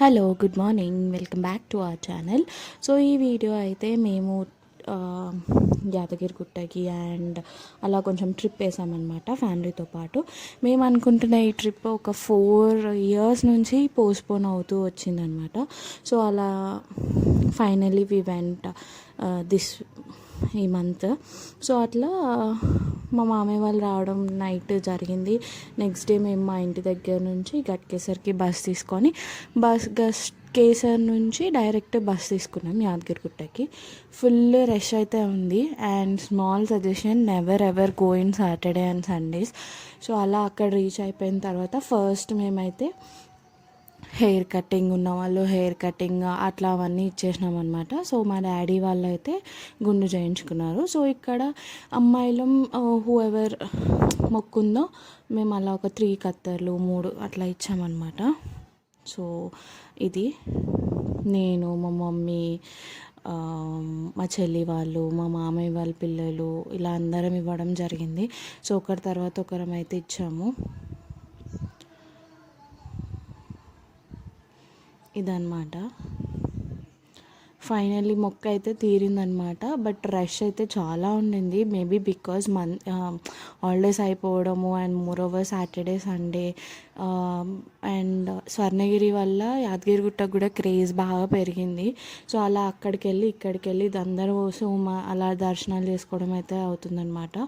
Hello, good morning. Welcome back to our channel. So ఈ video అయితే మేము యాదగిరిగుట్టకి and అలా కొంచెం ట్రిప్ వేసామన్నమాట ఫ్యామిలీతో పాటు. మేము అనుకుంటున్న ఈ ట్రిప్ ఒక 4 years నుంచి పోస్ట్పోన్ అవుతూ వచ్చిందనమాట. సో అలా ఫైనలీ వి వెంట్ దిస్ ఈ మంత్. సో అట్లా మా మామయ్య వాళ్ళు రావడం నైట్ జరిగింది. నెక్స్ట్ డే మేము మా ఇంటి దగ్గర నుంచి గట్కేసర్కి బస్ తీసుకొని గట్కేసర్ నుంచి డైరెక్ట్ బస్ తీసుకున్నాం యాదగిరిగుట్టకి. ఫుల్ రష్ అయితే ఉంది. And small suggestion, never ever go in Saturday and Sundays. So అలా అక్కడ రీచ్ అయిపోయిన తర్వాత ఫస్ట్ మేమైతే హెయిర్ కటింగ్ ఉన్న వాళ్ళు హెయిర్ కటింగ్ అట్లా అవన్నీ ఇచ్చేసినాం అనమాట. సో మా డాడీ వాళ్ళు అయితే గుండు చేయించుకున్నారు. సో ఇక్కడ అమ్మాయిలం హూ ఎవర్ మొక్కుందో మేము అలా ఒక 3 కత్తర్లు 3 అట్లా ఇచ్చామన్నమాట. సో ఇది నేను, మా మమ్మీ, మా చెల్లి వాళ్ళు, మా మామయ్య వాళ్ళ పిల్లలు ఇలా అందరం ఇవ్వడం జరిగింది. సో ఒకరి తర్వాత ఒకరం అయితే ఇచ్చాము. ఇదన్నమాట. ఫైనల్లీ మొక్క అయితే తీరిందనమాట. బట్ రష్ అయితే చాలా ఉండింది. మేబీ బికాజ్ హాలిడేస్ అయిపోవడము and more over Saturday Sunday and Swarnagiri వల్ల యాదగిరిగుట్టకు కూడా క్రేజ్ బాగా పెరిగింది. సో అలా అక్కడికి వెళ్ళి ఇక్కడికి వెళ్ళి అందరూ అలా దర్శనాలు చేసుకోవడం అయితే అవుతుందన్నమాట.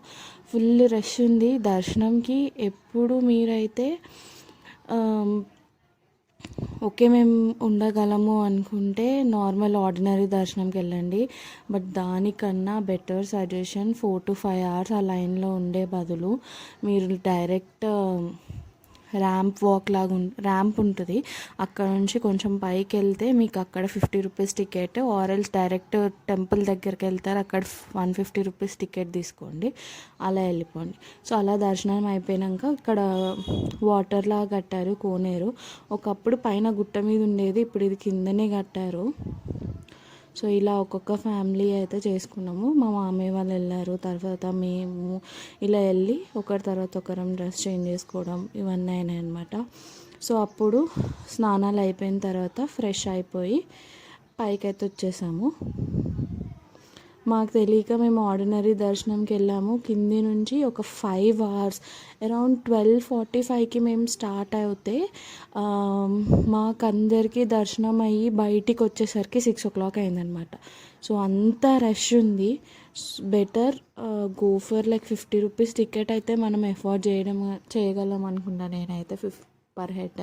ఫుల్ రష్ ఉంది దర్శనంకి. ఎప్పుడు మీరైతే ఓకే మేము ఉండగలము అనుకుంటే నార్మల్ ఆర్డినరీ దర్శనంకి వెళ్ళండి. బట్ దానికన్నా బెటర్ సజెషన్ 4 to 5 hours ఆ లైన్లో ఉండే బదులు మీరు డైరెక్ట్ ర్యాంప్ ర్యాంప్ ఉంటుంది. అక్కడ నుంచి కొంచెం పైకి వెళ్తే మీకు అక్కడ 50 రూపీస్ టికెట్, ఆర్ఎల్స్ డైరెక్ట్ టెంపుల్ దగ్గరికి వెళ్తారు, అక్కడ 150 రూపీస్ టికెట్ తీసుకోండి, అలా వెళ్ళిపోండి. సో అలా దర్శనం అయిపోయాక ఇక్కడ వాటర్లా కట్టారు కోనేరు. ఒకప్పుడు పైన గుట్ట మీద ఉండేది, ఇప్పుడు ఇది కిందనే కట్టారు. సో ఇలా ఒక్కొక్క ఫ్యామిలీ అయితే చేసుకున్నాము. మా మామయ్య వాళ్ళు వెళ్ళారు, తర్వాత మేము ఇలా వెళ్ళి ఒకరి తర్వాత ఒకరం డ్రెస్ చేంజ్ చేసుకోవడం ఇవన్నీ అయినాయి అనమాట. సో అప్పుడు స్నానాలు అయిపోయిన తర్వాత ఫ్రెష్ అయిపోయి పైకైతే వచ్చేసాము. మాకు తెలియక మేము ఆర్డినరీ దర్శనంకి వెళ్ళాము. కింది నుంచి ఒక 5 hours అరౌండ్ 12:45కి మేము స్టార్ట్ అవుతే మాకందరికీ దర్శనం అయ్యి బయటికి వచ్చేసరికి 6 o'clock అయిందనమాట. సో అంత రష్ ఉంది. Better go for like 50 rupees ticket అయితే మనం ఎఫోర్డ్ చేయగలం అనుకుంటా నేనైతే, per head.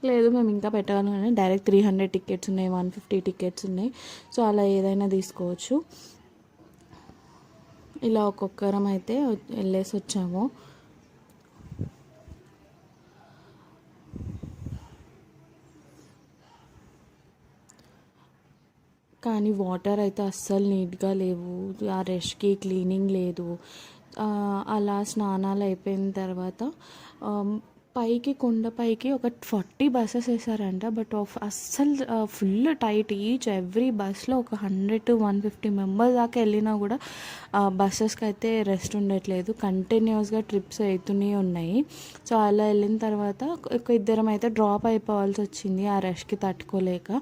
లేదు మేము ఇంకా పెట్టగలం, డైరెక్ట్ 300 టికెట్స్ ఉన్నాయి, 150 టికెట్స్ ఉన్నాయి. సో అలా ఏదైనా తీసుకోవచ్చు. ఇలా ఒక్కొక్కరం అయితే వెళ్ళేసి వచ్చాము. కానీ వాటర్ అయితే అస్సలు నీట్గా లేవు, ఆ రష్కి క్లీనింగ్ లేదు. అలా స్నానాలు అయిపోయిన తర్వాత కొండపైకి ఒక 40 buses వేసారంట. బట్ అస్సలు ఫుల్ టైట్. ఈచ్ ఎవ్రీ బస్లో ఒక 100 to 150 మెంబర్స్ దాకా వెళ్ళినా కూడా బస్సెస్కి అయితే రెస్ట్ ఉండట్లేదు, కంటిన్యూస్గా ట్రిప్స్ అవుతూనే ఉన్నాయి. సో అలా వెళ్ళిన తర్వాత ఒక ఇద్దరం అయితే డ్రాప్ అయిపోవాల్సి వచ్చింది ఆ రష్కి తట్టుకోలేక.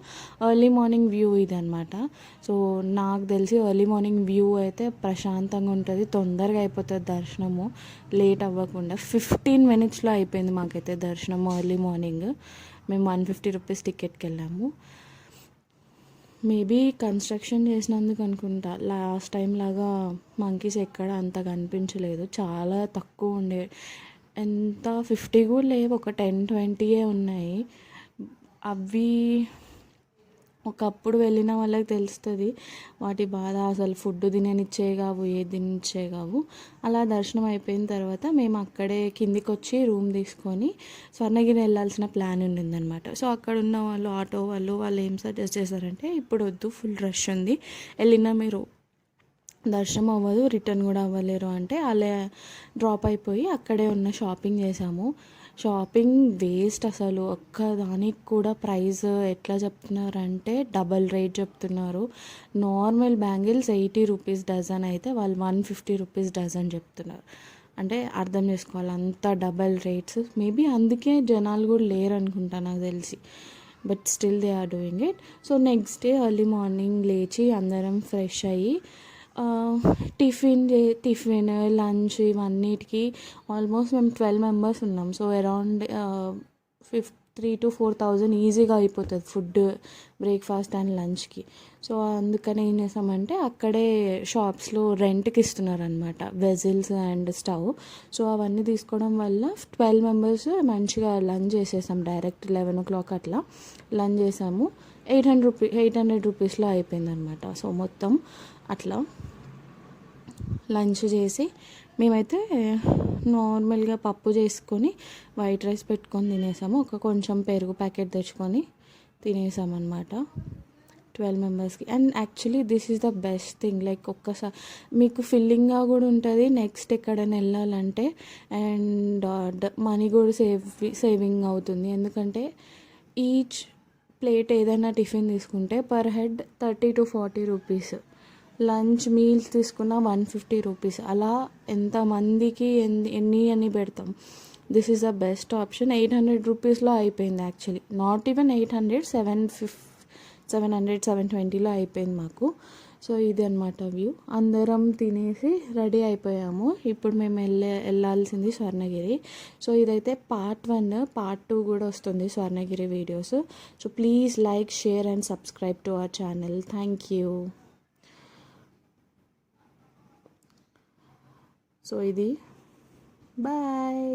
ఎర్లీ మార్నింగ్ వ్యూ ఇది అనమాట. సో నాకు తెలిసి ఎర్లీ మార్నింగ్ వ్యూ అయితే ప్రశాంతంగా ఉంటుంది, తొందరగా అయిపోతుంది దర్శనము, లేట్ అవ్వకుండా. 15 minutesలో అయిపోయింది మాకైతే దర్శనం ఎర్లీ మార్నింగ్. మేము 150 రూపీస్ టికెట్కి వెళ్ళాము. మేబీ కన్స్ట్రక్షన్ చేసినందుకు అనుకుంటా లాస్ట్ టైం లాగా మంకీస్ ఎక్కడ అంత కనిపించలేదు, చాలా తక్కువ ఉండే. ఎంత 50 కూడా లేవు, ఒక 10-20 ఉన్నాయి. అవి ఒకప్పుడు వెళ్ళిన వాళ్ళకి తెలుస్తుంది వాటి బాధ. అసలు ఫుడ్ తిననిచ్చే కావు, ఏది తిననిచ్చే కావు. అలా దర్శనం అయిపోయిన తర్వాత మేము అక్కడే కిందికి వచ్చి రూమ్ తీసుకొని స్వర్ణగిరి వెళ్ళాల్సిన ప్లాన్ ఉండిందనమాట. సో అక్కడ ఉన్న వాళ్ళు ఆటో వాళ్ళు ఏం సజెస్ట్ చేశారంటే, ఇప్పుడు వద్దు, ఫుల్ రష్ ఉంది, వెళ్ళినా మీరు దర్శనం అవ్వదు, రిటర్న్ కూడా అవ్వలేరు అంటే అలా డ్రాప్ అయిపోయి అక్కడే ఉన్న షాపింగ్ చేసాము. షాపింగ్ వేస్ట్ అసలు. ఒక్క దానికి కూడా ప్రైస్ ఎట్లా చెప్తున్నారంటే డబల్ రేట్ చెప్తున్నారు. నార్మల్ బ్యాంగిల్స్ 80 రూపీస్ డజన్ అయితే వాళ్ళు 150 రూపీస్ డజన్ చెప్తున్నారు. అంటే అర్థం చేసుకోవాలి, అంత డబల్ రేట్స్. మేబీ అందుకే జనాలు కూడా లేరు అనుకుంటా నాకు తెలిసి. But still they are doing it. So next day early morning లేచి అందరం ఫ్రెష్ అయ్యి టిఫిన్ లంచ్ ఇవన్నిటికి ఆల్మోస్ట్ మేము 12 మెంబర్స్ ఉన్నాం. సో అరౌండ్ 3,000 to 4,000 ఈజీగా అయిపోతుంది ఫుడ్, బ్రేక్ఫాస్ట్ అండ్ లంచ్కి. సో అందుకని ఏం చేసామంటే అక్కడే షాప్స్లో రెంట్కి ఇస్తున్నారు అనమాట వెజిల్స్ అండ్ స్టవ్. సో అవన్నీ తీసుకోవడం వల్ల 12 మెంబర్స్ మంచిగా లంచ్ చేసేసాం. డైరెక్ట్ 11 o'clock అట్లా లంచ్ చేసాము. 800 రూపీస్లో అయిపోయింది అనమాట. సో మొత్తం అట్లా లంచ్ చేసి మేమైతే నార్మల్గా పప్పు చేసుకొని వైట్ రైస్ పెట్టుకొని తినేసాము. కొంచెం పెరుగు ప్యాకెట్ తెచ్చుకొని తినేసామన్నమాట 12 మెంబర్స్కి. And actually this is the best thing. Like ఒక్కసారి మీకు ఫిల్లింగ్గా కూడా ఉంటుంది నెక్స్ట్ ఎక్కడైనా వెళ్ళాలంటే. అండ్ మనీ కూడా సేవింగ్ అవుతుంది. ఎందుకంటే ఈచ్ ప్లేట్ ఏదైనా టిఫిన్ తీసుకుంటే per head 30 to 40 rupees. Lunch meals తీసుకున్న 150 రూపీస్. అలా ఎంతమందికి ఎన్ని పెడతాం. This is the best option. 800 రూపీస్లో అయిపోయింది యాక్చువల్లీ. నాట్ ఈవెన్ 800, 700, 720లో అయిపోయింది మాకు. సో ఇది అనమాట వ్యూ. అందరం తినేసి రెడీ అయిపోయాము. ఇప్పుడు మేము వెళ్ళాల్సింది స్వర్ణగిరి. సో ఇదైతే పార్ట్ 1. పార్ట్ 2 కూడా వస్తుంది Swarnagiri videos. So please like, share and subscribe to our channel. Thank you. So ఇది బాయ్.